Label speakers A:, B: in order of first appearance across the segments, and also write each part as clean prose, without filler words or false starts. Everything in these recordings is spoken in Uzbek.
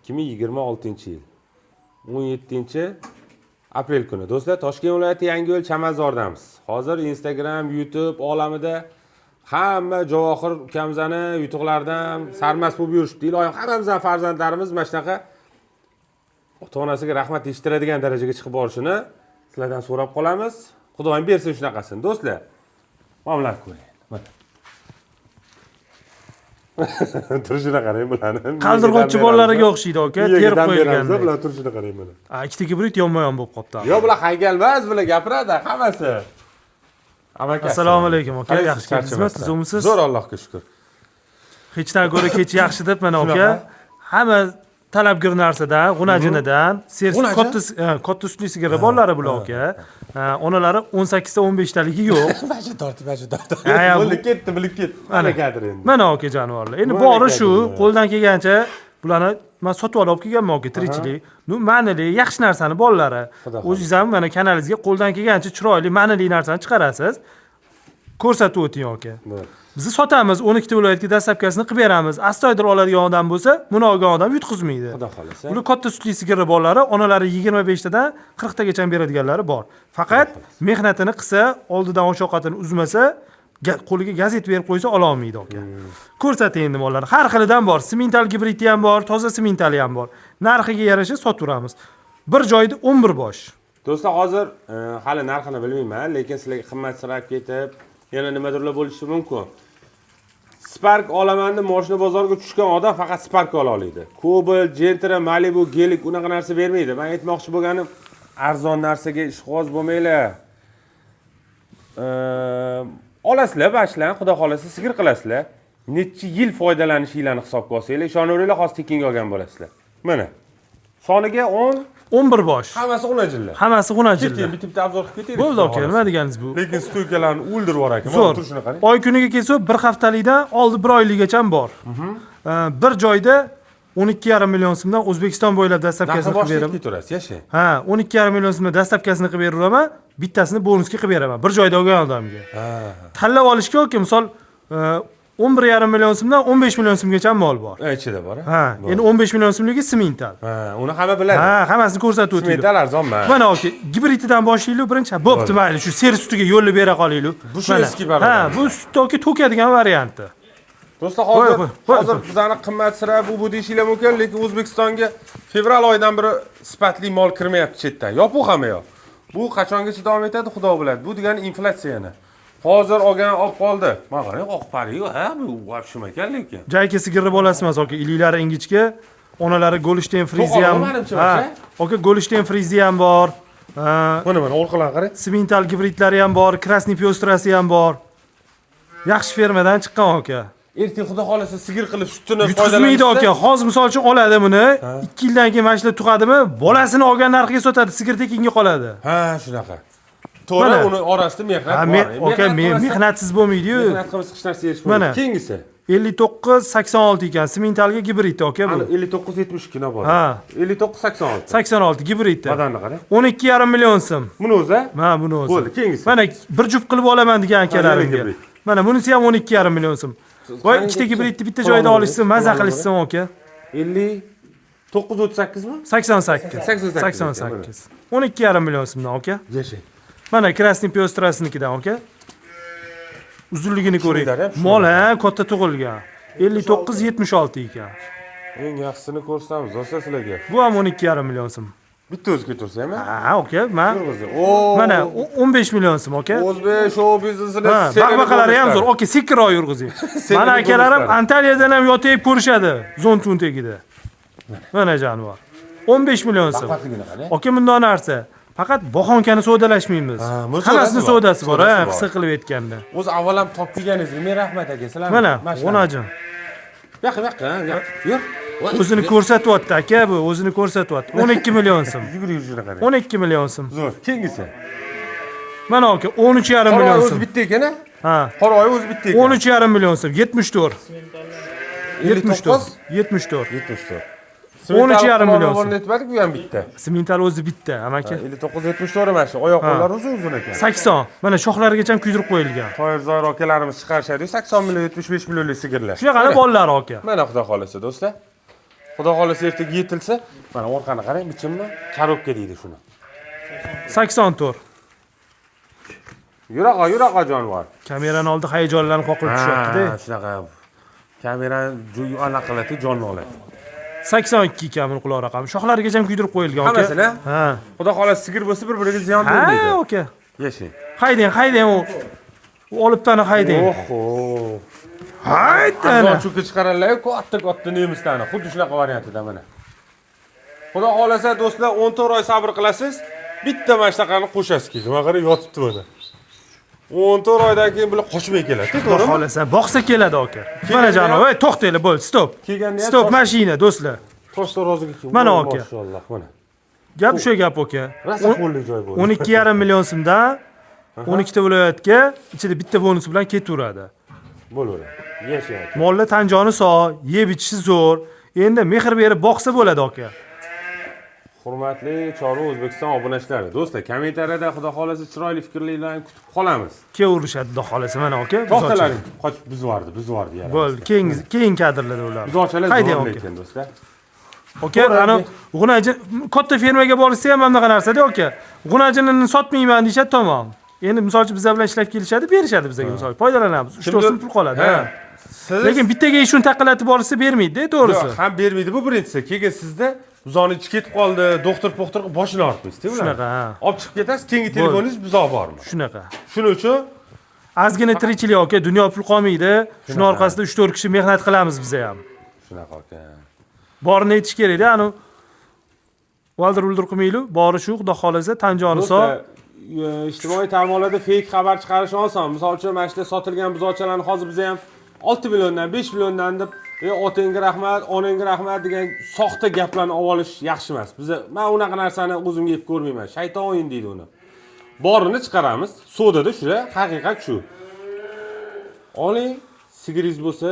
A: 2026 yil 17-aprel kuni. Do'stlar, Toshkent viloyati Yangiyo'l Chamazordamiz. Hozir Instagram, YouTube olamida hamma Javohir ukamizani yutuqlaridan sarmast bo'lib yurishdi. Iloyim hammamizning farzandlarimiz mana shunaqa ota-onasiga rahmat eshittiradigan darajaga chiqib borishini sizlardan so'rab qolamiz. Xudoyim bersin shunaqasini. Do'stlar, mana ko'ring. Mana. Turishini qarang bularni.
B: Qaldirg'ochchi bolalariga o'xshaydi aka, terib qo'yilgan.
A: Bular turishini qarang mana.
B: Ikkita gibrid yonma-yon bo'lib qopti.
A: Yo'q, bular haykalmas, bular gapiradi hammasi.
B: Assalomu alaykum aka, yaxshi kelibsizmi? Tuzumsiz?
A: Zo'r, Allohga shukr.
B: Hechdan ko'ra kech yaxshi deb mana aka. Hamma talabgir narsadan, g'unajinidan, sersi katta sutli sigirlar bolalari bular aka. Onalari 18 ta 15 taligi yo'q.
A: Baja tortib. Bo'lib ketdi, bilib ketdi. Manakadir endi.
B: Mana aka jonivorlar. Endi bori shu, qo'ldan kelgancha bularni men sotib olib kelganman aka, tirikchilik. Ma'nili, yaxshi narsani bolalari. O'zingiz ham mana kanalingizga qo'ldan kelgancha chiroyli, ma'nili narsani chiqarasiz. Ko'rsatib o'ting aka. Biz sotamiz, 12 ta viloyatga dastlabkasini qilib beramiz. Astoydil oladigan odam bo'lsa, buni olgan odam yutqizmaydi.
A: Xudo xolasa.
B: Bular katta sutli sigirlar bolalari, onalari 25 tadan 40 tagacha beradiganlari bor. Faqat mehnatini qilsa, oldidan osh-ovqatini uzmasa, qo'liga gazet berib qo'ysa ola olmaydi aka. Ko'rsating endi mollar. Har xilidan bor. Simental gibridi ham bor, toza simentali ham bor. Narxiga yarasha sotib bir joyda 11 bosh.
A: Do'stlar, hozir hali narxini bilmayman, lekin sizlarga qimmatsirab ketib, yana nimadirlar bo'lishi mumkin. Spark olamanni mashina bozoriga tushgan odam faqat Spark ola oladi. Cobalt, Gentra, Malibu, Gelik unaqa narsa bermaydi. Men aytmoqchi bo'lganim, arzon narsaga ishg'oz bo'lmanglar. Olasizlar, bashlan, xudo xolasa sigir qilasizlar. Necha yil foydalanishinglarni hisobga olsanglar, ishonaveringlar, hozir tekinga olgan bo'lasizlar. Mana. Soniga
B: 11 bosh.
A: Hammasi g'unajillar.
B: Hammasi g'unajillar.
A: Bitta obzor qilib ketaylik.
B: Bo'ldi aka, nima deganingiz bu?
A: Lekin stoykalarni o'ldirib yuborar ekan.
B: Zo'r.
A: Turishini qarang.
B: Oy kuniga kelsa, bir haftalikdan oldi 1 oyligacha bor. Bir joyda 12,5 million so'mdan O'zbekiston bo'ylab dastlabkasini qilib beraman.
A: Keturasiz, yashang.
B: 12,5 million so'mdan dastlabkasini qilib beraman, bittasini bonusga qilib beraman. Bir joyda olgan odamga. Tanlab olishga yoki misol 11,5 million so'mdan 15 million so'mgacha mol bor.
A: Ichida bor.
B: Endi 15 million so'mligi simental.
A: Uni hamma biladi.
B: Hammasini ko'rsatib o'tdim.
A: Simental arzonmi?
B: Mana aka, gibrididan boshlaylik birinchi. Bo'pti, mayli, shu seri sutiga yo'lni bera qolaylik.
A: Bu shu eski barobar.
B: Bu sutga to'kadigan varianti.
A: Do'stlar, hozir bizlarni qimmatsirab bu deyishinglar mumkin, lekin O'zbekistonga fevral oyidan beri sifatli mol kirmayapti chetdan. Yopiq hamma yo'q. Bu qachongacha davom etadi, Xudo biladi. Bu degani inflyatsiyani. Hozir olgan olib qoldi. Mana qarang, oq pari-yu, bu vobshim ekan lekin.
B: Jayka sigirni bolasi emas aka, iliklari ingichka, onalari Golishten frizi ham. Aka, Golishten frizi ham bor.
A: Mana orqalarga qarang.
B: Simental gibridlari ham bor, Krasniy pyostrasi ham bor. Yaxshi fermadan chiqqan aka.
A: Ertaga xudo xolasa sigir qilib sutini
B: foydalanmaydi aka. Hozir misol uchun oladi buni, 2 yildan keyin mana shular tug'adimi, bolasini olgan narxiga sotadi, sigir tekinga qoladi.
A: Shunaqa. To'g'ri, uni orasida mehnat bor.
B: Aka, mehnatsiz bo'lmaydi-yu.
A: Mehnat qilsa hech narsa erish bo'lmaydi. Keyingisi
B: 59-86 ekan, simentalga gibrid aka bu.
A: 59-72 na bor. 59-86.
B: 86 gibridda.
A: Badanni qarang.
B: 12,5 million so'm.
A: Buni o'zi?
B: Buni o'zi.
A: Bo'ldi, keyingisi.
B: Mana bir juft qilib olaman degan akalarimga. Mana bunisi ham 12,5 million so'm. Voy, ikkita gibridni bitta joyda olishsin, maza qilishsin aka.
A: 59-38 mi?
B: 88. 88. 12,5 million so'mdan aka.
A: Yashang.
B: Mana Krasniy pyostrasinikidan aka. Uzunligini ko'ring. Mol katta tug'ilgan. 59-76 ekan.
A: Eng yaxshisini ko'rsatamiz do'stlar sizlarga.
B: Bu ham 12,5 million so'm.
A: Bitta o'zi ketursa-mi?
B: Aka, mana 15 million so'm aka.
A: O'zbek show biznesini
B: baqbaqalari ham zo'r. Aka, sekinroq yurg'izing. Mana akalarim Antaliyadan ham yotib ko'rishadi, zon tagida. Mana jonivor. 15 million so'm. Aka, bunday narsa. Faqat bohonkani savdolashmaymiz. Hammasini savdosi bor, qisqa qilib aytganda.
A: O'zi avval ham topib kelganingiz, men rahmat aka, sizlarga.
B: Mana, o'najin.
A: Yur.
B: O'zini ko'rsatyapti aka, bu o'zini ko'rsatyapti. 12 million so'm. 12 million so'm.
A: Zo'r. Keyingisi.
B: Mana aka, 13,5 million so'm.
A: O'zi bitta ekan-a? Qora oy o'zi bitta ekan.
B: 13,5 million so'm, 74. 74. 13,5 million so'm.
A: Netmadik bu ham bitta.
B: Simental o'zi bitta, amaki.
A: 59-74 mana shu oyoq qo'llari uzun ekan.
B: 80. Mana shoxlarigacha kuydirib qo'yilgan.
A: Toyirzoir akalarimiz chiqarishadi, 80 million, 75 millionlik sigirlar.
B: Shunaqani bolalar aka.
A: Mana xudo xolasa do'stlar. Xudo xolasa ertaga yetilsa, mana orqani qarang, bichimmi? Korobka deydi shuni.
B: 84.
A: Yuraqa jonivor.
B: Kamerani oldi hayajonlanib qoqilib tushyapti-da.
A: Shunaqa. Kamerani jo'yi anaqa jonni oladi.
B: 82 ekan buni quloq raqami. Shoxlarigacha ham kuydirib qo'yilgan aka.
A: Hammasini?
B: Ha.
A: Xudo xolasa sigir bo'lsa bir-biriga ziyon bermaydi.
B: Ha, aka.
A: Yashang.
B: Haydang u. Olibtani haydang.
A: Oho.
B: Haydani.
A: Cho'kka chiqaranlar-ku, katta nemislarni. Xuddi shunaqa variantida mana. Xudo xolasa do'stlar 14 oy sabr qilasiz, bitta mana shunaqani qo'shasiz keyin. Mana qarang yotibdi mana. 14 oydan keyin bular qochmay keladi, to'g'rimi?
B: Xohlasa boqsa keladi aka. Mana janob, ey to'xtanglar, bo'ldi, stop. Stop mashina do'stlar.
A: Toshlar roziga keldi.
B: Mana aka.
A: Maşallah, mana.
B: Gap o'sha gap aka.
A: Rosa qo'lli joy bo'ldi.
B: 12,5 million so'mdan 12 ta viloyatga ichida bitta bonusi bilan ketaveradi.
A: Bo'laveradi. Yashaydi.
B: Mollar tan joni sog', yeb ichishi zo'r. Endi mehr berib boqsa bo'ladi aka.
A: Hurmatli Chorva O'zbekiston obunachilari, do'stlar, kommentariyada xudo xolasa chiroyli fikrlarni kutib qolamiz.
B: Kevrishadi xudo xolasa mana aka.
A: To'xtalaring, qochib bizvardi yaram.
B: Bo'ldi, keyin kadrlarda ular.
A: Buzoqchalar
B: Haydang
A: zo'r
B: aka.
A: lekin do'stlar.
B: Aka, ana g'unaji katta fermaga borsa ham bunaqa narsa-da aka. G'unajini sotmayman deyshadi, tamom. Endi misolchi bizlar bilan ishlab kelishadi, berishadi bizga misol. Foydalanamiz. 3 so'm pul qoladi.
A: Siz
B: Lekin bittaga shuni taqalatib borsa bermaydi-da, to'g'risi.
A: Yo'q, ham bermaydi bu birinchisi. Keyin sizda buzoni ichi ketib qoldi, doktor qilib boshini ortmaysiz-da ular.
B: Shunaqa.
A: Olib chiqib ketasiz, keyingi telefoningiz buzoq bormi?
B: Shunaqa.
A: Shuning uchun
B: Ozgina tirikchilik aka, dunyo pul qolmaydi. Shuning orqasida 3-4 kishi mehnat qilamiz biz ham.
A: shunaqa aka.
B: Borini aytish kerak-da, ani valdir-uldir qilmaylik, bori shu, xudo xolasa tan joni sog'.
A: Ijtimoiy tarmoqlarda fake xabar chiqarish oson. Misol uchun mana shu sotilgan buzoqchalarni hozir biz ham 6 milliondan, 5 milliondan deb otangga rahmat, onangga rahmat degan soxta gaplarni olib olish yaxshi emas. Biz men unaqa narsani o'zimga yeb ko'rmayman. Shayton o'yin deydi uni. Borini chiqaramiz. Sodada shular, haqiqat shu. Oling, sigiringiz bo'lsa,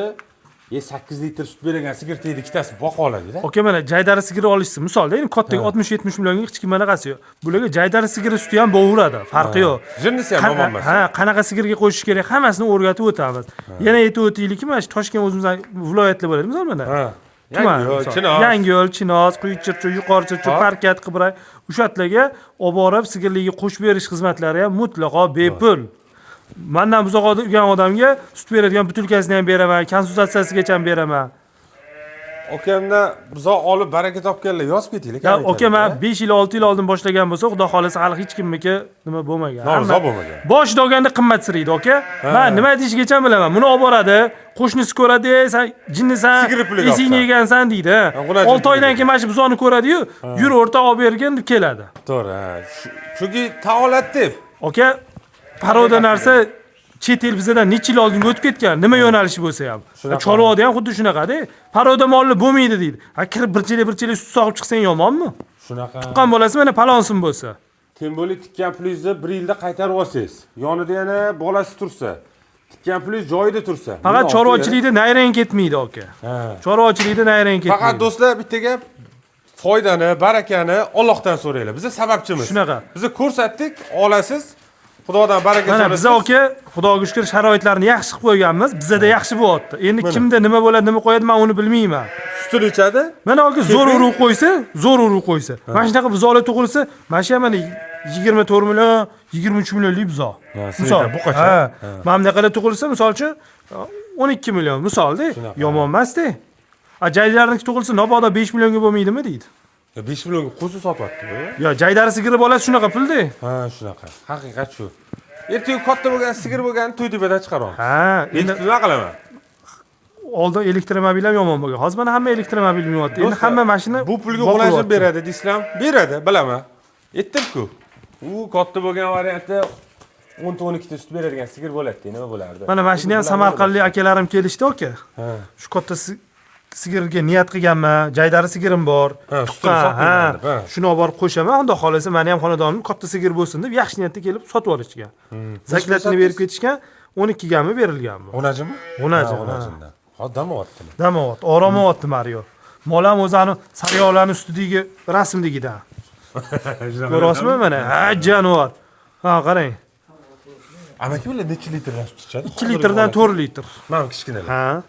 A: 8 litr sut bergan sigir deydi, ikkitasi boqa oladi-da.
B: Aka, mana jaydari sigiri olishsa, misolda, endi kattaga 60-70 millionga hech kim manaqasi yo'q. Bularga jaydari sigiri suti ham bo'laveradi, farqi yo'q.
A: Jinnisi ham yomon emas.
B: Ha, qanaqa sigirga qo'shish kerak, hammasini o'rgatib o'tamiz. Yana aytib o'taylikki, mana shu Toshkent o'zimizning viloyatlar bo'ladi, misol mana.
A: Ha.
B: Yangiyo'l, Chinoz, Quyichirchi, Yuqorichirchi, Parkat, Qibray, o'shatlarga olib borib sigirligiga qo'shib berish xizmatlari ham mutlaqo bepul. Mendan buzoq urgan odamga sut beradigan butilkasini ham beraman, konsultatsiyasigacha ham beraman.
A: Okamda buzoq olib baraka topganlar yozib ketinglar.
B: Ya aka, men 5 yil 6 yil oldin boshlagan bo'lsa, xudo xolasa hali hech kimniki nima bo'lmagan.
A: Norizo bo'lmagan.
B: Boshida olganda qimmatsiraydi aka. Men nima deyishgacha bilaman. Buni olib boradi, qo'shnisi ko'radi, sen jinnisan, esingni yegansan deydi. 6 oydan keyin mana shu buzoni ko'radi-yu, yur o'rta olib bergin deb keladi.
A: To'g'ri. Chunki taolat deb.
B: Aka, paroda narsa chet el bizdan necha yil oldin o'tib ketgan, nima yo'nalishi bo'lsa ham. Chorvoda ham xuddi shunaqada. Paroda molli bo'lmaydi deydi. Kirib bir chili sut sog'ib chiqsang yomonmi?
A: Shunaqa.
B: Tuqqan bolasi mana palonsin bo'lsa.
A: Tem bo'li tikkan pulingizni 1 yilda qaytarib olsangiz, yonida yana bolasi tursa, tikkan pulingiz joyida tursa.
B: Faqat chorvachilikda nayrang ketmaydi aka. Chorvachilikda nayrang ketmaydi.
A: Faqat do'stlar bitta gap, foydani, barakani Allohdan so'ranglar. Biz sababchimiz.
B: Shunaqa.
A: Biz ko'rsatdik, olasiz. Xudodan baraka so'raysiz.
B: Mana biz aka, Xudoga shukr sharoitlarni yaxshi qilib qo'yganmiz. Bizda yaxshi bo'lyapti. Endi kimda nima bo'ladi, nima qo'yadi, men uni bilmayman.
A: Sutini ichadi.
B: Mana aka zo'r urug' qo'ysa, mana shunaqa buzoqlar tug'ilsa, mana shu mana 24 million, 23 millionlik buzoq. Misol,
A: bu qancha?
B: Mana bunaqalar tug'ilsa, misolchi 12 million, misolda, yomon emas-da. Jaydarining tug'ilsa, mabodo 5 millionga bo'lmaydimi deydi.
A: 5 millionga qo'ysa sotyapti-ku.
B: Yo, jaydari sigiri bolasi shunaqa pulda.
A: Ha, shunaqa. Haqiqat shu. Ertaga katta bo'lgan sigir bo'lgan to'ytepadan chiqaramiz.
B: Ha,
A: endi nima qilaman?
B: Oldin elektromobil ham yomon bo'lgan. Hozir mana hamma elektromobil minyapti. Endi hamma mashina
A: bu pulga g'ulajib beradi deysizlar. Beradi, bilaman. Aytdim-ku. U katta bo'lgan variantda 10-12 ta sut beradigan sigir bo'ladi, nima bo'lardi?
B: Mana mashina ham Samarqandlik akalarim kelishdi aka. Shu katta sigirga niyat qilganman, jaydari sigirim bor. Shuni olib borib qo'shaman, unda xolasa meni ham xonadonim katta sigir bo'lsin deb yaxshi niyatda kelib sotib olishgan. Zaklatini berib ketishgan, 12 gami berilganmi?
A: Onajimi?
B: Onajimdan.
A: Ha, damovatdi.
B: Damovot, oromovatdi Mario. Molam o'zani sariyolani ustidagi rasmdagidan. Ko'rasizmi mana? Ha, jonivor. Ha, qarang.
A: Amaki bilan necha litrdan sut ichadi?
B: 2 litrdan 4 litr.
A: Mana kichkinalar.
B: Ha.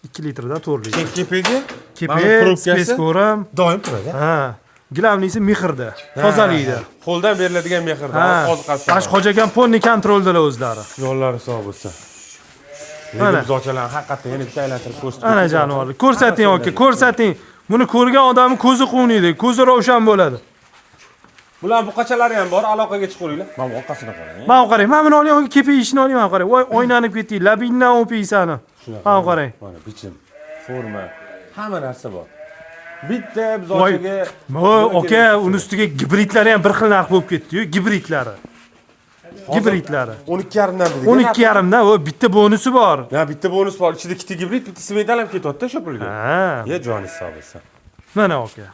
B: 2 litrdan 4 litr.
A: Kepegi
B: Kepe, speskoram.
A: doim turadi.
B: Ha. Gilamlisi mehrda, tozalikda.
A: Qo'ldan beriladigan mehrda
B: Ha.
A: oziqasidan.
B: Ash xo'jagan ponni kontroldalar o'zlari.
A: Yo'llari sog' bo'lsin.
B: Mana.
A: Biz ochalarni haqiqatdan yana bitta aylantirib ko'rsatib.
B: Ana jonivorlar, ko'rsating aka, ko'rsating. Buni ko'rgan odamning ko'zi quvnaydi, ko'zi rovshan bo'ladi.
A: Bular buqachalari ham bor, aloqaga chiqinglar. Mana orqasini qarang.
B: Mana qarang, mana buni oling, kepe ishini oling, mana qarang. Voy, o'ynanib ketdik, labingdan o'piysani. Mana qarang.
A: Mana bichim, forma, hamma narsa bor. Bitta biz
B: Voy,
A: ochaga
B: voy, aka, uni ustiga gibridlari ham bir xil narx bo'lib ketdi-yu, gibridlari. Gibridlari.
A: 12,5 dan dedik.
B: 12,5 dan, o bitta bonusi bor.
A: Ya bitta bonus bor. Ichida ikkita gibrid, bitta smetal ham ketyapti o'sha pulga.
B: Ha.
A: Ya joningiz sog' bo'lsin.
B: Mana aka.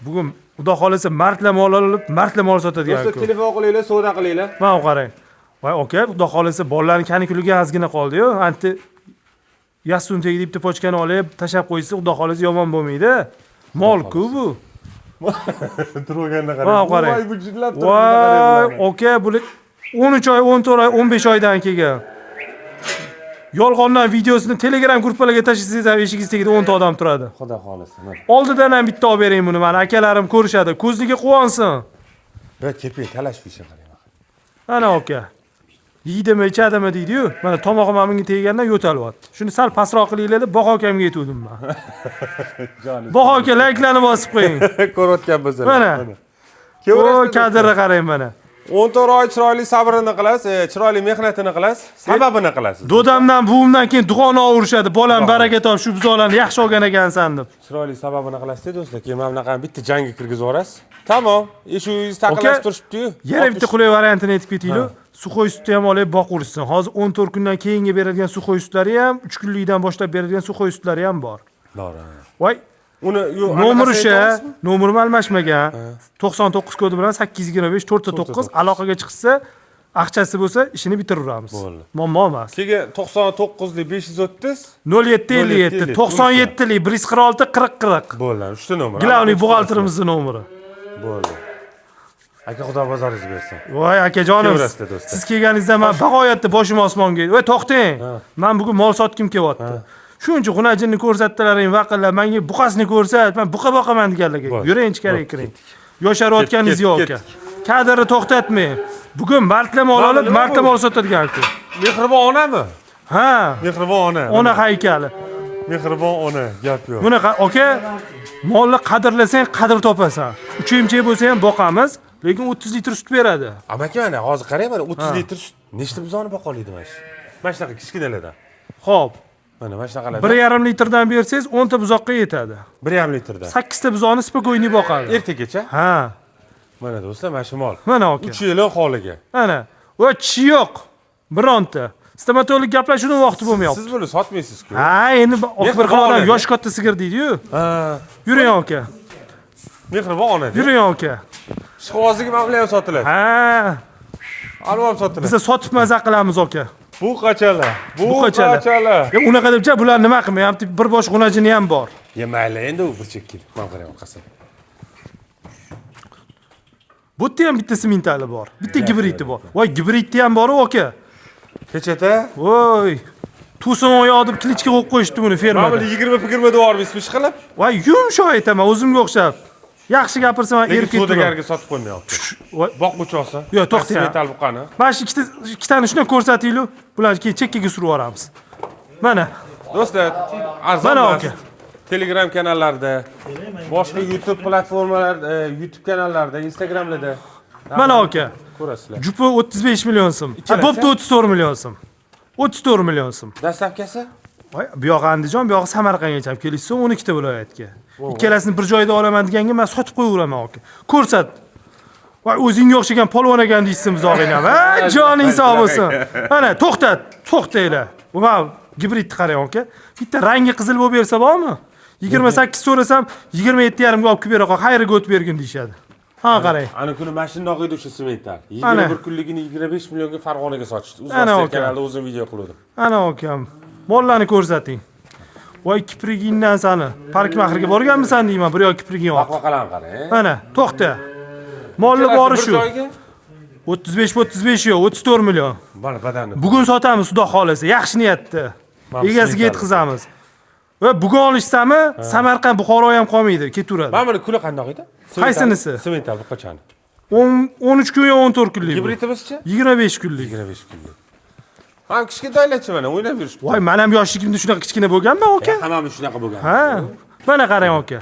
B: Bugun xudo xolasa martla mol olib, martla mol sotadigan
A: Do'stlar,
B: aka.
A: telefon qilinglar, savdo qilinglar.
B: Mana qarang. Voy aka, xudo xolasa bolalarning kanikuliga ozgina qoldi-yu. Anti yasun tegdi bitta pochkani olib, tashab qo'ysa, xudo xolasa yomon bo'lmaydi. Mol-ku bu.
A: Turganda
B: Mana qarang.
A: Voy, bu jillab
B: Voy, aka, bu 13 oy, 14 oy, 15 oydan kelgan. Yolg'ondan videosini Telegram gruppalarga tashlasangiz ham eshigingiz tagida 10 ta odam turadi.
A: Xudo xolasin.
B: Oldidan ham bitta olib bering buni, mana akalarim ko'rishadi. Ko'zliga quvonsin.
A: Bir kepi talash fisha qarang.
B: Ana aka. Yeydimi, ichadimi deydi-yu. Mana tomog'im menga teggandan yo'talyapti. Shuni sal pastroq qilinglar deb Baho akamga aytdim men. Baho aka layklarni bosib qo'ying.
A: Ko'rayotgan bo'lsangiz.
B: Mana. O, kadrga qarang mana. 14
A: oy chiroyli sabrini qilasiz, chiroyli mehnatini qilasiz, sababini qilasiz.
B: Dodamdan, buvimdan keyin duoni ovurishadi. Bolam baraka top, shu buzolarni yaxshi olgan ekansan deb.
A: Chiroyli sababini qilasiz do'stlar. Keyin mana bunaqa bitta jangga kirgizib yuborasiz. Tamom, eshingiz taqilib turibdi-yu.
B: Yana bitta qulay variantini aytib ketaylik. Suxoy sutni ham olib boqurishsin. Hozir 14 kundan keyingi beradigan suxoy sutlari ham, 3 kunlikdan boshlab beradigan suxoy sutlari ham bor.
A: Bor.
B: Voy,
A: uni
B: nomer o'sha, nomerim almashmagan. 99 kodi bilan 825 409 aloqaga chiqsa, aqchasi bo'lsa, ishini bitiraveramiz. Muammo emas.
A: Keyin 99 lik 530
B: 0757 97 lik 146 40 40.
A: Bo'ldi, 3 ta nomer.
B: Gilavli buxgalterimizning nomeri.
A: Bo'ldi. Aka xudo bozoringiz bersin.
B: Voy akajonim, siz kelganingizda men bag'oyatda boshim osmonga. Voy to'xtang. Men bugun mol sotkim kelyapti. Shuncha xunajinni ko'rsatdilaring, vaqillar, menga buqasini ko'rsat, men buqa boqaman deganlarga. Yuring ichkariga kiring. Yosharayotganingiz yo'q aka. Kadrni to'xtatmang. Bugun martla mol olib, martla mol sotadigan aka.
A: Mehribon onami?
B: Ha.
A: Mehribon ona.
B: Ona haykali.
A: Mehribon ona, gap yo'q.
B: Bunaqa aka, molni qadrlasang, qadr topasan. 3-emchak bo'lsa ham boqamiz, lekin 30 litr sut beradi.
A: Amaki mana hozir qarang, mana 30 litr sut nechta buzoni boqoliydi mana shu. Mana shunaqa kichkinalardan.
B: Xo'p.
A: Mana shunaqalardan.
B: 1,5 litrdan bersangiz 10 ta buzoqqa yetadi.
A: 1,5 litrdan.
B: 8 ta buzoni spokойni boqadi.
A: Ertagacha?
B: Ha.
A: Mana do'stlar, mana shu mol.
B: Mana aka.
A: 3 yilning holiga.
B: Ana. Va tishi yo'q. Bironta. Stomatolog gaplashuvning vaqti bo'lmayapti.
A: Siz buni sotmaysiz-ku.
B: Ha, endi bir xil odam yosh katta sigir deydi-yu.
A: Ha.
B: Yuring aka.
A: Mehribon ona.
B: Yuring aka.
A: Ishqibozligi mana bular ham sotiladi.
B: Ha.
A: Alvom sotiladi.
B: Biz sotib maza qilamiz aka.
A: Bu qachalar. Bu qachalar.
B: Ya unaqa debcha bular nima qilmayapti? Bir bosh xunajini ham bor.
A: Ya mayli, endi u bir chekki. Men qarayman qasam.
B: Bu yerda ham bitta simintali bor. Bitta gibridi bor. Voy, gibridni ham bor aka.
A: Kechata?
B: Voy. Tusun oyoq deb klichka qo'yib qo'yishdi buni fermada.
A: Mana 20 devormiz ish qilib.
B: Voy, yumshoq aytaman, o'zimga o'xshab. Yaxshi gapirsam erib ketdim.
A: Savdogarga sotib qo'ymayapti. Boquvchi olsa.
B: Yo'q, to'xtang.
A: Metal buqani.
B: Mana shu ikkitani shunday ko'rsataylik. Bularni keyin chekkaga surib yuboramiz. Mana.
A: Do'stlar, arzon.
B: Mana aka.
A: Telegram kanallarida, boshqa YouTube platformalarda, YouTube kanallarida, Instagramlarda.
B: Mana aka.
A: Ko'rasizlar.
B: Jupi 35 million so'm. Bo'pti 34 million so'm. 34 million so'm.
A: Dastavkasi?
B: Voy, bu yoq Andijon, bu yoq Samarqandgacha olib kelishsa 12 ta viloyatga. Ikkalasini bir joyda olaman deganga men sotib qo'yaveraman aka. Ko'rsat. Voy, o'zingga o'xshagan polvon ekan deysiz buzog'ing ham. Ha, joning sog' bo'lsin. Mana to'xtat, to'xtanglar. Bu gibridni qarang aka. Bitta rangi qizil bo'lib bersa bormi? 28 so'rasam 27,5 ga olib kelib beraqa, xayriga o'tib bergin deyshadi. Ha, qarang.
A: Ana kuni mashinadoq edi o'sha semental. 21 kunligini 25 millionga Farg'onaga sotishdi. O'zbekiston kanalida o'zim video qildim.
B: Ana akam. Mollarni ko'rsating. Voy, kiprigingdan sani. Park mahriga borganmisan deyman, bir yo'q kipriging yo'q.
A: Vaqvaqalan qarang.
B: Mana, to'xta. Molni bori shu. 35 yo'q, 34 million.
A: Mana badanni.
B: Bugun sotamiz, xudo xolasa, yaxshi niyatda. Egasiga yetkazamiz. Va bugun olishsami, Samarqand, Buxoro ham qolmaydi, ketaveradi.
A: Mana buni kuli qandoq edi?
B: Qaysinisi?
A: Semental bu qachon?
B: 13 kun yo 14 kunlik.
A: Gibridimizchi?
B: 25 kunlik.
A: 25 kunlik. Ham kichkintoylarchi mana o'ynab yurish.
B: Voy, men ham yoshligimda shunaqa kichkina bo'lganman, aka.
A: Hammamiz shunaqa bo'lgan.
B: Ha. Mana qarang, aka.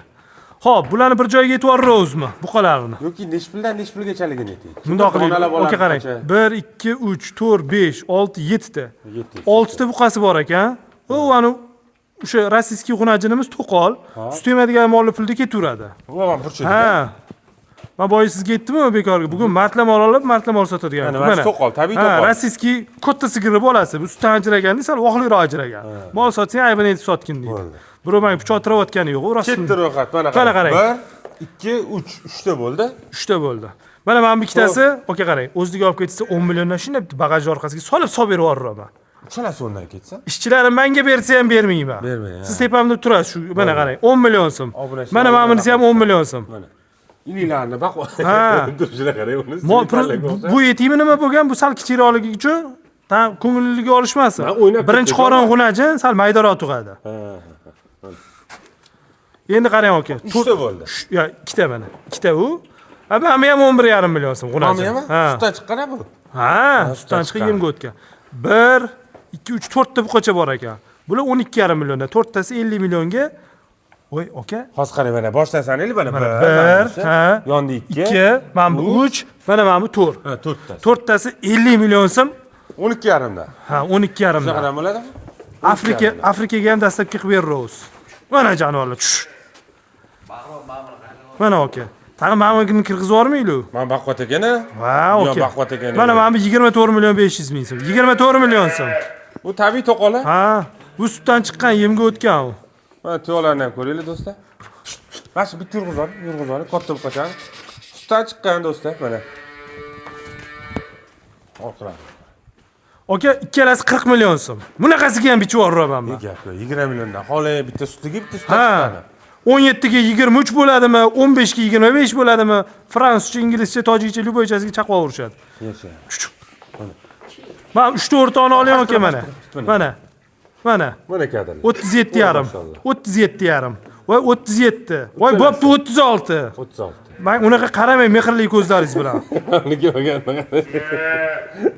B: Xo'p, bularni bir joyga yetib yuboramiz buqalarni.
A: Yoki nechi puldan nechi pulgachaligini ayting.
B: Bundoq qiling, aka qarang. 1 2 3 4 5 6 7 ta. 6 ta buqasi bor ekan. U ani o'sha rossiyskiy xunajinimiz to'qol. Sut yemadigan molli pulda ketaveradi.
A: Vo'm burchidi.
B: Ha. Men boya sizga aytdim-ku bekorga. Bugun martlam olib, martlam sotadigan.
A: Mana to'qol, tabiiy to'qol.
B: Rossiyskiy katta sigiri bolasi. Bu sutdan ajraganni sal vohliroq ajragan. Mol sotsang aybini aytib sotgin deydi. Birov menga pichoqtirayotgani yo'q, rostmi?
A: Chetda ro'yxat, mana
B: qarang.
A: 1 2 3 3 ta bo'ldi.
B: 3 ta bo'ldi. Mana men bittasi, aka qarang, o'ziga olib ketsa 10 milliondan shunday bagaj orqasiga solib berib yuboraman.
A: Chalasi o'ndan ketsa?
B: Ishchilarim menga bersa ham bermayman.
A: Bermayman.
B: Siz tepamda turasiz shu, mana qarang, 10 million so'm. Mana bunisi ham 10 million so'm.
A: Mana. Inilarni baqo.
B: Ha.
A: Turishini qarang, uni.
B: Bu yetimi nima bo'lgan? Bu sal kichikroqligi uchun ko'ngilliga olishmasin. Birinchi qorin xunajin sal maydaroq tug'adi. Endi qarang aka.
A: 3 ta bo'ldi.
B: Yo, 2 ta mana. 2 ta u. Ha, bu ham 11,5 million so'm xunajin.
A: Ha. Sutdan chiqqan bu.
B: Ha, sutdan chiqib yemga o'tgan. 1 2 3 4 ta buqacha bor ekan. Bular 12,5 millionda, 4 tasi 50 millionga. Voy, aka.
A: Hozir qarang mana boshdan sanaylik mana
B: 1, ha,
A: yonda 2,
B: 2, mana bu 3, mana bu 4.
A: Ha, 4 tasi.
B: 4 tasi 50 million so'm.
A: 12,5 da.
B: Ha, 12,5 da.
A: Qanaqa bo'ladi?
B: Afrikaga ham dastlabki qilib beramiz. Mana jonivorlar. Mana aka. Tag'in mamagini kirgizib yubormaylu.
A: Men baqvat ekana.
B: Va, aka.
A: Baqvat ekana.
B: Mana bu 24 million 500 ming so'm. 24 million so'm.
A: Bu tabiiy to'qol.
B: Ha, bu sutdan chiqqan yemga o'tgan u.
A: Mana tuyoqlarni ham ko'ringlar do'stlar. Mana shu bitta yurg'izoni, katta buqacha. Sutdan chiqqan do'stlar, mana. O'qira.
B: Aka, ikkalasi 40 million so'm. Bunaqasiga ham bichib yuboraman men.
A: Gap yo'q, 20 milliondan. Xo'lay bitta sutiga bitta sutdan chiqqani.
B: 17 ga 23 bo'ladimi, 15 ga 25 bo'ladimi? Fransuzcha, inglizcha, tojikcha, luboychasiga chaqib urishadi.
A: Yasha.
B: Men 3-4 tani olaman aka mana. Mana. Mana.
A: Mana kadrlar.
B: 37,5. 37,5. Voy 37. Voy bo'pti 36.
A: 36.
B: Men unaqa qaramay mehrli ko'zlaringiz bilan.
A: Nega bo'lgan?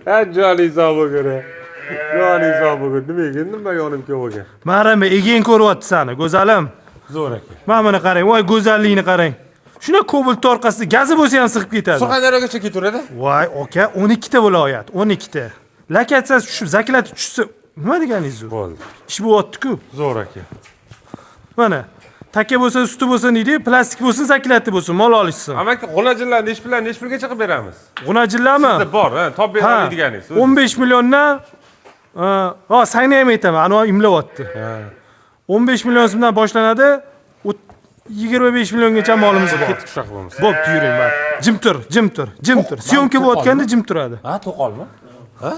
A: Ha, joli hisobi ko'ra. Joli hisobi ko'ra. Nima yonim ko'rgan?
B: Marama egen ko'ryapti seni, go'zalim.
A: Zo'r aka.
B: Mana qarang, voy go'zallikni qarang. Shuna kobalt orqasida gazi bo'lsa ham sig'ib ketadi.
A: Surxondaryogacha ketaveradi?
B: Voy, aka, 12 ta viloyat, 12 ta. Lokatsiyasi tushib, zaklati tushsa, nima deganingiz u?
A: Bo'ldi.
B: Ish bo'lyapti-ku.
A: Zo'r aka.
B: Mana, taka bo'lsa, suti bo'lsa deydi, plastik bo'lsin, zaklati bo'lsin, mol olishsin.
A: Amaki, g'unajinlarni nechi pulgacha qilib beramiz?
B: G'unajinlarmi?
A: Sizda bor, ha, top beradiganingiz.
B: 15 milliondan sangni ham aytaman, ana imlayapti. 15 million so'mdan boshlanadi, 25 milliongacha molimiz bor.
A: Ketib shunaqa bo'lmasa.
B: Bo'pti, yuring, bak. Jim tur. Syomka bo'layotganda jim turadi.
A: Ha, to'qolmi? Ha?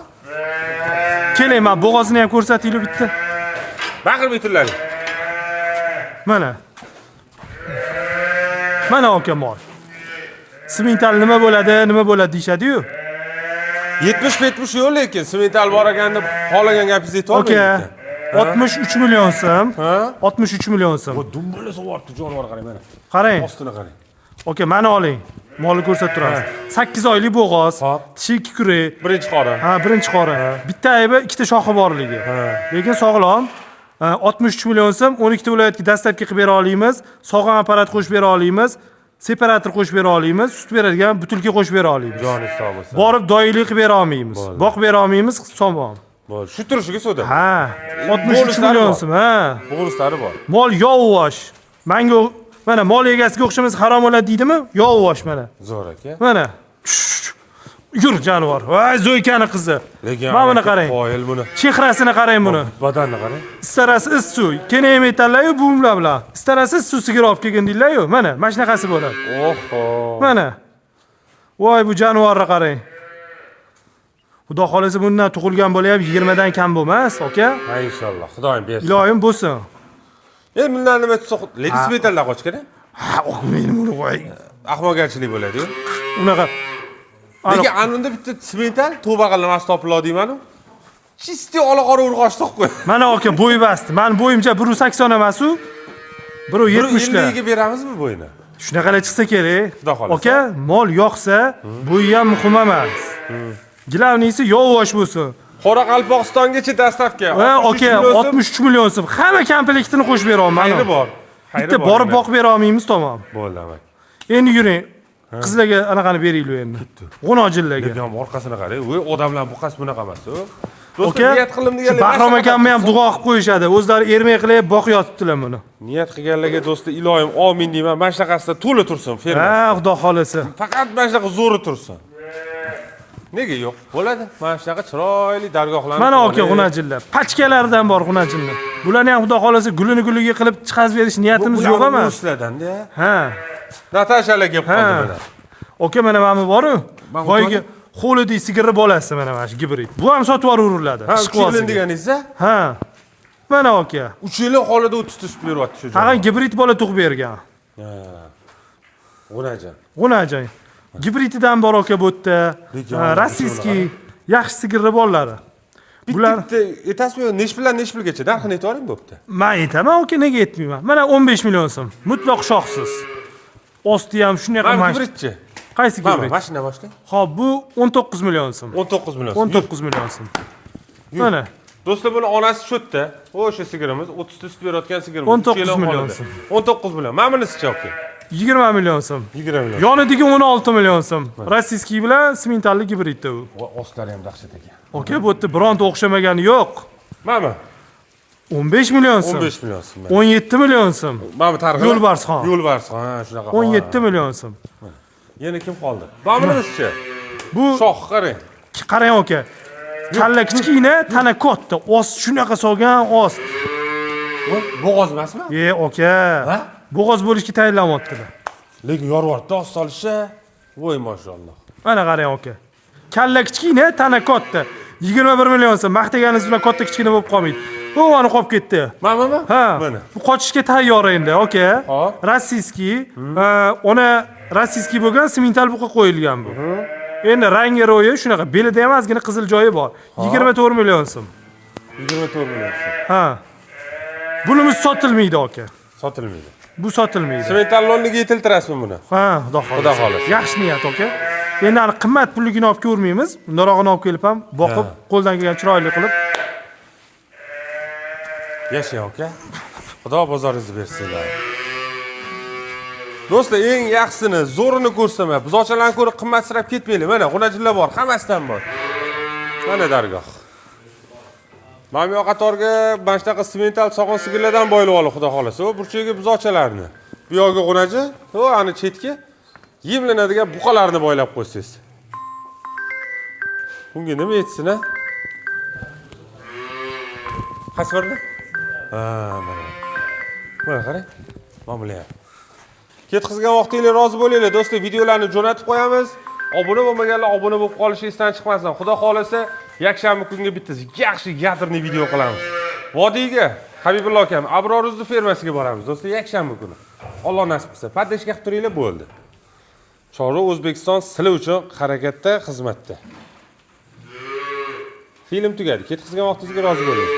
B: Keling, men bo'g'ozini ham ko'rsataylik bitta.
A: Baqirib aytinglar.
B: Mana. Mana aka mol. Semental nima bo'ladi deyshadi-yu.
A: 70 yo'q lekin semental bor ekanda xohlagan gapingizni aytib olmaydi.
B: Aka, 63 million so'm.
A: Ha?
B: 63 million so'm.
A: Bu dumbola so'yapti, jonivor qarang mana.
B: Qarang.
A: Ostini qarang.
B: Aka, mana oling. Molni ko'rsatib turamiz. 8 oylik bo'g'oz, tishi kukri.
A: Birinchi qora.
B: Ha, birinchi qora. Bitta aybi, ikkita shoxi borligi. Lekin sog'lom. 63 million so'm, 12 ta viloyatga dastlabki qilib bera olamiz. Sog'an apparat qo'shib bera olamiz. Separator qo'shib bera olamiz. Sut beradigan butilka qo'shib bera olamiz.
A: Joni sog' bo'lsin.
B: Borib doylik qilib bera olmaymiz. Boqib bera olmaymiz, somon.
A: Bo'ldi. Shu turishiga so'da.
B: Ha, 63 million so'm, ha.
A: Bo'g'rislari bor.
B: Mol yovosh. Menga mana mol egasiga o'xshamas harom bo'ladi deydimi? Yovosh mana.
A: Zo'r aka.
B: Mana. Yur jonivor. Voy, Zo'ykani qizi. Mana buni qarang.
A: Qoyil buni.
B: Chehrasini qarang buni.
A: Badanni qarang.
B: Istarasi issiq. Kenay metallar-yu bumlar bilan. Istarasi issiq sigir olib kelgan deylar-yu. Mana shunaqasi bo'ladi.
A: Oho.
B: Mana. Voy, bu jonivorni qarang. Xudo xolasa bundan tug'ilgan bola ham 20 dan kam bo'lmas, aka.
A: Ha, inshaalloh. Xudoyim bersin.
B: Iloyim bo'lsin.
A: Bundan nima tutsa, lekin metallar qochgan-a?
B: Ha, o'qmaydi buni qo'y.
A: Ahmoqgarchilik bo'ladi-yu.
B: Unaqa.
A: Lekin anunda bitta semental to'ba qilmas topiladi deyman-ku. Chisti olaqora urg'ochliq qo'y.
B: Mana aka bo'y basti. Meni bo'yimcha 180 emas-u. 170
A: 150 ga beramizmi bo'yini?
B: Shunaqalar chiqsa kerak.
A: Xudo xolasa.
B: Aka, mol yoqsa, bo'yi ham muhim emas. Gilavnisi yovvosh bo'lsin.
A: Qoraqalpog'istongacha dastavka.
B: Aka, 63 million so'm. Hamma komplektini qo'shib beraman.
A: Xayri bor.
B: Bitta borib boqib bera olmaymiz, tamom.
A: Bo'ldi, amaki.
B: Endi yuring. Qizlarga anaqani beraylik endi. G'unojillarga.
A: Lekin orqasini qarang. Voy, odamlar buqasi bunaqa emas-ku. Do'stlar, niyat qildim deganlar.
B: Bahrom akamni ham duo qilib qo'yishadi. O'zlari ermak qilib boqyotibdilar buni.
A: Niyat qilganlarga do'stlar, iloyim amin deyman. Mana shunaqasida to'la tursin ferma.
B: Ha, xudo xolasa.
A: Faqat mana shunaqa zo'ri tursin. Nega yo'q? Bo'ladi. Mana shunaqa chiroyli dargohlarni.
B: Mana aka g'unajillar. Pachkalardan bor g'unajillar. Bularni ham xudo xolasa gulini qilib chiqazib berish niyatimiz yo'q emas.
A: Sizlardan-da.
B: Ha.
A: Natashalar kelib qoldi mana.
B: Aka mana meni boru. Voyga xo'lidek sigirni bolasi mana shu gibrid. Bu ham sotib yuriladi.
A: Ha, 3 yil deganingiz-a?
B: Ha. Mana aka.
A: 3 yil holida 30 tutib beryapti shu joyda.
B: Tag'in gibrid bola tug'ib bergan.
A: Ha. G'unajan.
B: G'unajan. Gibrididan bor aka bu yerda. Rossiyskiy yaxshi sigirni bolalari.
A: Bular etasmi? Nesh pulgacha narxini aytib oling bo'pti.
B: Men aytaman aka, nega aytmayman? Mana 15 million so'm. Mutlaq shoxsiz. Osti ham shunaqa
A: gibridchi.
B: Qaysi gibrid?
A: Mashina boshlang.
B: Xo'p, bu 19 million so'm.
A: 19 million.
B: 19 million so'm. Mana.
A: Do'stlar, buni onasi sho'tda. O'sha sigirimiz 30 tutib berayotgan sigirimiz.
B: 19 million so'm.
A: 19 million. Mana bunisi-chi aka?
B: 20 million so'm.
A: 20 million.
B: Yonidagi 16 million so'm. Rossiyskiy bilan simentalli gibridda u.
A: Ostlari ham dahshat ekan.
B: Aka, bu yerda bironta o'xshamagani yo'q.
A: Mana
B: 15 million so'm.
A: 15 million so'm.
B: 17 million so'm.
A: Mana tarixi.
B: Yo'lbarsxon.
A: Yo'lbarsxon, ha, shunaqa.
B: 17 million so'm.
A: Yana kim qoldi? Bunisi-chi?
B: Bu
A: shox qarang.
B: Qarang aka. Kalla kichkina, tana katta. Ost shunaqa solgan ost.
A: Bo'g'oz emasmi?
B: Aka.
A: Ha?
B: Bo'g'oz bo'lishga tayyorlanyaptilar.
A: Lekin yorvordi ost solishi. Voy mashalloh.
B: Mana qarang aka. Kalla kichkina, tana katta. 21 million so'm. Maqtaganingiz bilan katta kichkina bo'lib qolmaydi. Bu ani qolib ketdi.
A: Mana.
B: Ha.
A: Mana.
B: Bu qochishga tayyor endi, aka.
A: Hop.
B: Rossiyskiy, ona rossiyskiy bo'lgan simental buqa qo'yilgan bu. Endi rangi ro'yi shunaqa, belida ham ozgina qizil joyi bor. 24 million so'm.
A: 24 million so'm.
B: Ha. Bunimiz sotilmaydi aka.
A: Sotilmaydi.
B: Bu sotilmaydi.
A: Simental lonniga yetiltirasizmi buni?
B: Ha, xudo xolasa. Yaxshi niyat aka. Endi ani qimmat pulligini olib ko'rmaymiz. Bundarog'ini olib kelib ham boqib, qo'ldan kelgan chiroyli qilib.
A: Yashang aka. Xudo bozoringizni bersinlar. Do'stlar, eng yaxshisini, zo'rini ko'rsam, buzoqchalarni ko'rib qimmatsirab ketmaylik. Mana g'unajillar bor, hammasidan bor. Mana dargoh. Mana bu qatorga mana shunaqa simental sog'in sigirlardan boylab olib, xudo xolasa. O burchagiga buzoqchalarni. Bu yoqqa g'unaji, o ani chetga yemlanadigan buqalarni boylab qo'ysangiz. Bunga nima yetsin, ha? Qaysi birni? Ha, mana. Mana qarang. Mana bular. Ketkizgan vaqtingizga rozi bo'linglar, do'stlar. Videolarni jo'natib qo'yamiz. Obuna bo'lmaganlar obuna bo'lib qolishi esdan chiqmasin. Xudo xolasa, yakshanba kunga bitta yaxshi yadrni video qilamiz. Vodiyga Habibullo akam Abroruzning fermasiga boramiz, do'stlar, yakshanba kuni. Alloh nasib qilsa, paddashga qilib turinglar bo'ldi. Chorva O'zbekiston sizlar uchun harakatda, xizmatda. Film tugadi. Ketkizgan vaqtingizga rozi bo'ling.